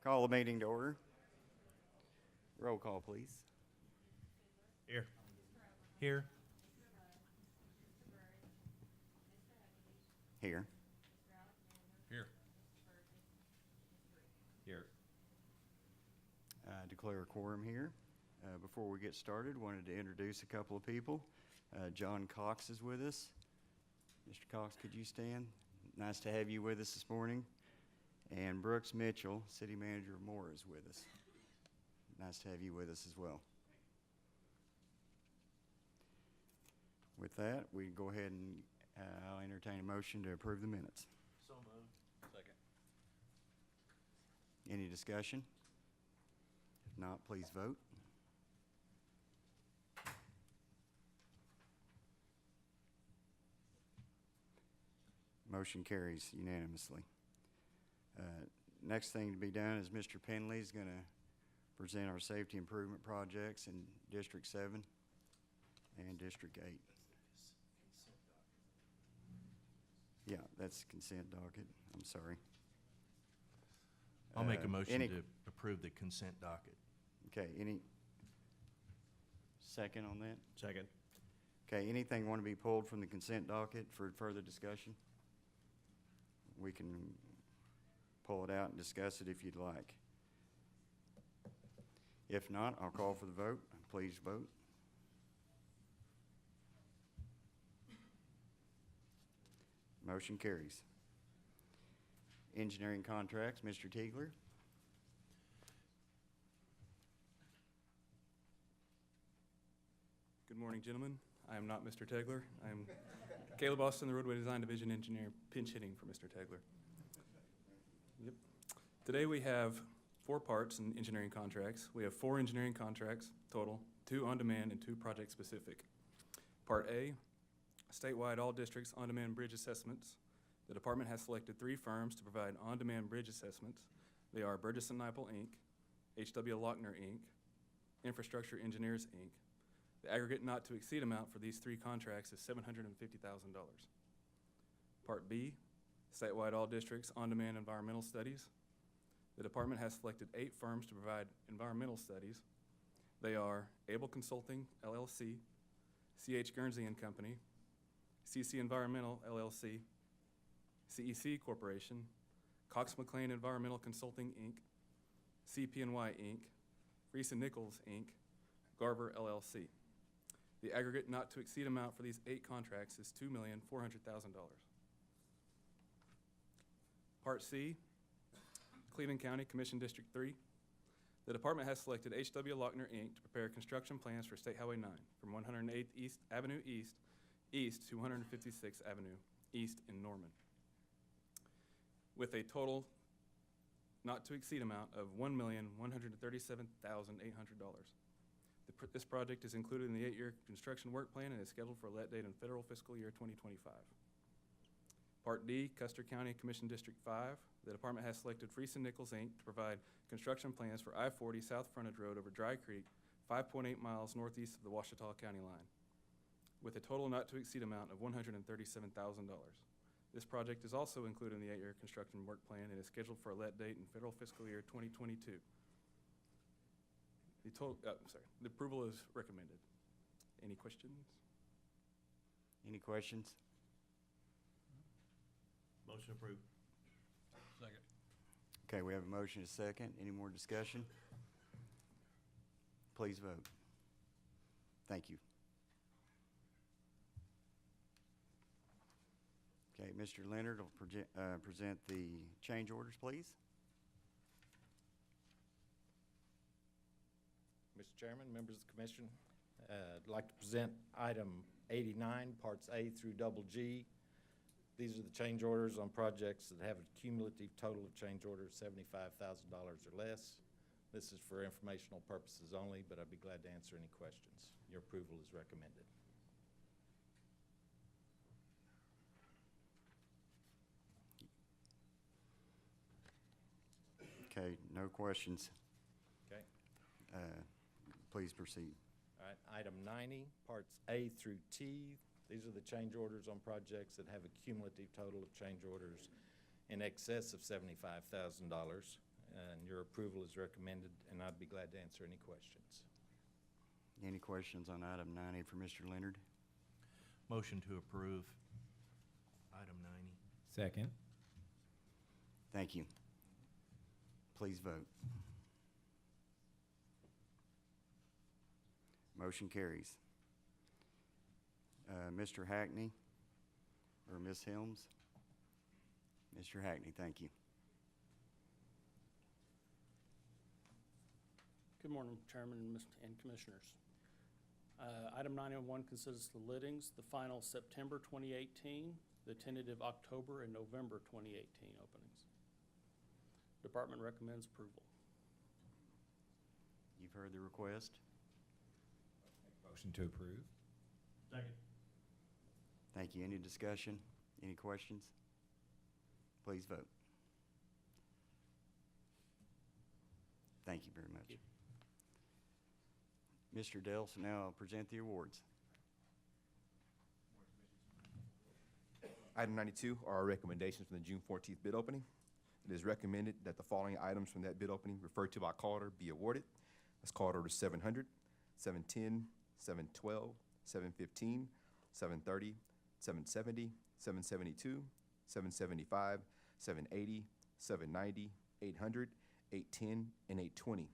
Call the meeting to order. Roll call, please. Here. Here. Here. Here. Here. Declare a quorum here. Before we get started, wanted to introduce a couple of people. John Cox is with us. Mr. Cox, could you stand? Nice to have you with us this morning. And Brooks Mitchell, City Manager of Moore, is with us. Nice to have you with us as well. With that, we go ahead and I'll entertain a motion to approve the minutes. So moved. Second. Any discussion? If not, please vote. Motion carries unanimously. Next thing to be done is Mr. Penley is going to present our safety improvement projects in District 7 and District 8. Yeah, that's consent docket. I'm sorry. I'll make a motion any- to approve the consent docket. Okay, any second on that? Second. Okay, anything want to be pulled from the consent docket for further discussion? We can pull it out and discuss it if you'd like. If not, I'll call for the vote. Please vote. Motion carries. Engineering contracts, Mr. Tiegler. Good morning, gentlemen. I am not Mr. Tegler. I am Caleb Austin, the Roadway Design Division Engineer, pinch hitting for Mr. Tegler. Yep. Today we have 4 parts in engineering contracts. We have 4 engineering contracts total, 2 on-demand and 2 project-specific. Part A, statewide all districts on-demand bridge assessments. The department has selected 3 firms to provide on-demand bridge assessments. They are Burgess & Nyepel, Inc., H.W. Lochner, Inc., Infrastructure Engineers, Inc. The aggregate not to exceed amount for these 3 contracts is $750,000. Part B, statewide all districts on-demand environmental studies. The department has selected 8 firms to provide environmental studies. They are Able Consulting, LLC, C.H. Guernsey and Company, CC Environmental, LLC, CEC Corporation, Cox McLean Environmental Consulting, Inc., CP&Y, Inc., Reese & Nichols, Inc., Garver, LLC. The aggregate not to exceed amount for these 8 contracts is $2,400,000. Part C, Cleveland County Commission District 3. The department has selected H.W. Lochner, Inc. to prepare construction plans for State Highway 9 from 108th East Avenue East to 156th Avenue East in Norman, with a total not to exceed amount of $1,137,800. This project is included in the 8-year construction work plan and is scheduled for a let date in federal fiscal year 2025. Part D, Custer County Commission District 5. The department has selected Reese & Nichols, Inc. to provide construction plans for I-40 South Frontage Road over Dry Creek, 5.8 miles northeast of the Ouachita County line, with a total not to exceed amount of $137,000. This project is also included in the 8-year construction work plan and is scheduled for a let date in federal fiscal year 2022. The approval is recommended. Any questions? Any questions? Motion approved. Second. Okay, we have a motion and a second. Any more discussion? Please vote. Thank you. Okay, Mr. Leonard will present the change orders, please. Mr. Chairman, members of the commission, I'd like to present item 89, parts A through double G. These are the change orders on projects that have a cumulative total of change orders $75,000 or less. This is for informational purposes only, but I'd be glad to answer any questions. Your approval is recommended. Okay, no questions. Okay. Please proceed. All right, item 90, parts A through T. These are the change orders on projects that have a cumulative total of change orders in excess of $75,000. and your approval is recommended, and I'd be glad to answer any questions. Any questions on item 90 for Mr. Leonard? Motion to approve item 90. Second. Thank you. Please vote. Motion carries. Mr. Hackney, or Ms. Helms? Mr. Hackney, thank you. Good morning, Chairman and Commissioners. Item 901 considers the littings, the final September 2018, the tentative October and November 2018 openings. Department recommends approval. You've heard the request. Motion to approve. Second. Thank you. Any discussion? Any questions? Please vote. Thank you very much. Thank Mr. Delson, now I'll present the awards. Item 92 are our recommendations from the June 14th bid opening. It is recommended that the following items from that bid opening referred to by call order be awarded. That's call order 700, 710, 712, 715, 730, 770, 772, 775, 780, 790, 800, 810, and 820.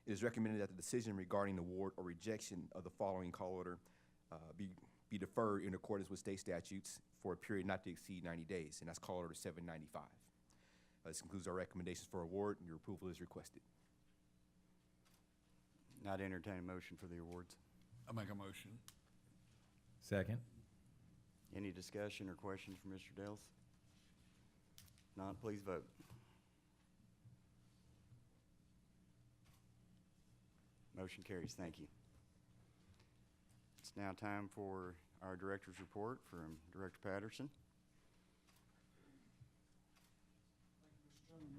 It is recommended that the decision regarding award or rejection of the following call order be deferred in accordance with state statutes for a period not to exceed 90 days, and that's call order 795. This concludes our recommendations for award, and your approval is requested. I'd entertain a motion for the awards. I'll make a motion. Second. Any discussion or questions for Mr. Delson? Not, please vote. Motion carries. Thank you. It's now time for our director's report from Director Patterson.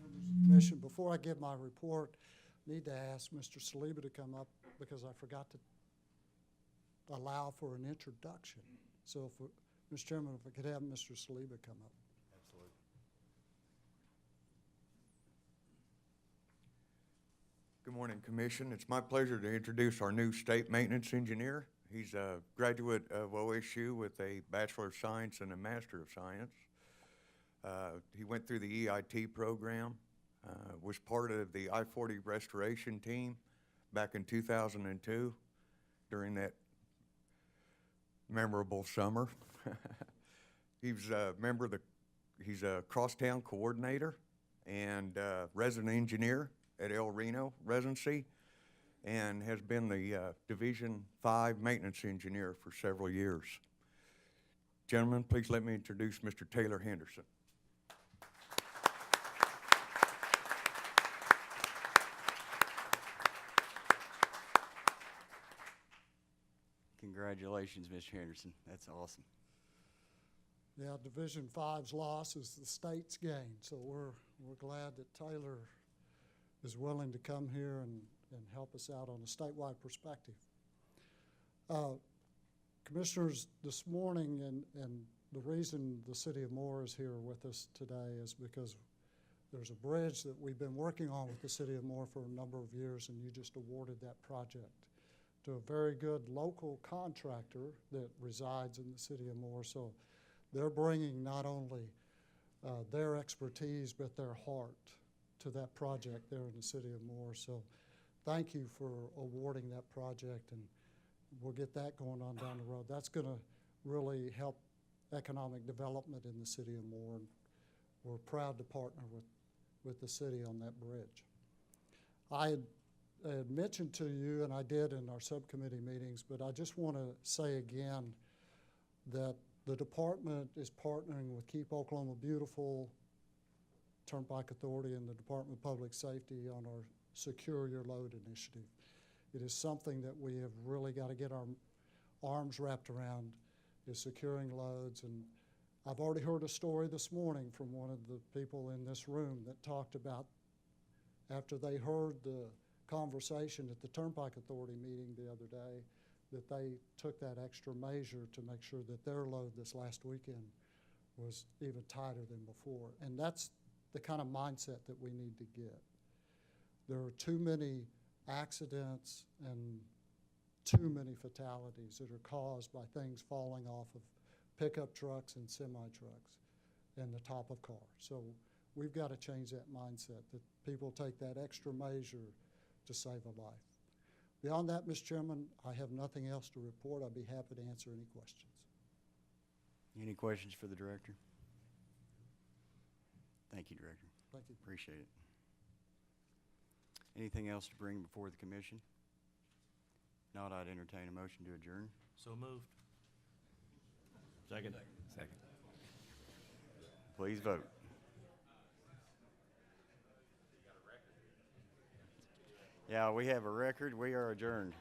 Members of the Commission, before I give my report, I need to ask Mr. Saliba to come up because I forgot to allow for an introduction. So, Mr. Chairman, if I could have Mr. Saliba come up. Absolutely. Good morning, Commission. It's my pleasure to introduce our new state maintenance engineer. He's a graduate of OSU with a Bachelor of Science and a Master of Science. He went through the EIT program, was part of the I-40 restoration team back in 2002 during that memorable summer. He's a member of he's a crosstown coordinator and resident engineer at El Reno Residency, and has been the Division 5 maintenance engineer for several years. Gentlemen, please let me introduce Mr. Taylor Henderson. Congratulations, Mr. Henderson. That's awesome. Yeah, Division 5's loss is the state's gain, so we're glad that Taylor is willing to come here and help us out on a statewide perspective. Commissioners, this morning, and the reason the City of Moore is here with us today is because there's a bridge that we've been working on with the City of Moore for a number of years, and you just awarded that project to a very good local contractor that resides in the City of Moore. So they're bringing not only their expertise, but their heart to that project there in the City of Moore. So thank you for awarding that project, and we'll get that going on down the road. That's going to really help economic development in the City of Moore, and we're proud to partner with the city on that bridge. I had mentioned to you, and I did in our subcommittee meetings, but I just want to say again that the department is partnering with Keep Oklahoma Beautiful, Turnpike Authority, and the Department of Public Safety on our Secure Your Load initiative. It is something that we have really got to get our arms wrapped around, is securing loads. And I've already heard a story this morning from one of the people in this room that talked about after they heard the conversation at the Turnpike Authority meeting the other day, that they took that extra measure to make sure that their load this last weekend was even tighter than before. And that's the kind of mindset that we need to get. There are too many accidents and too many fatalities that are caused by things falling off of pickup trucks and semi-trucks and the top of cars. So we've got to change that mindset, that people take that extra measure to save a life. Beyond that, Mr. Chairman, I have nothing else to report. I'd be happy to answer any questions. Any questions for the director? Thank you, Director. Thank you. Appreciate it. Anything else to bring before the commission? Not, I'd entertain a motion to adjourn. So moved. Second. Second. Please vote. Yeah, we have a record. We are adjourned.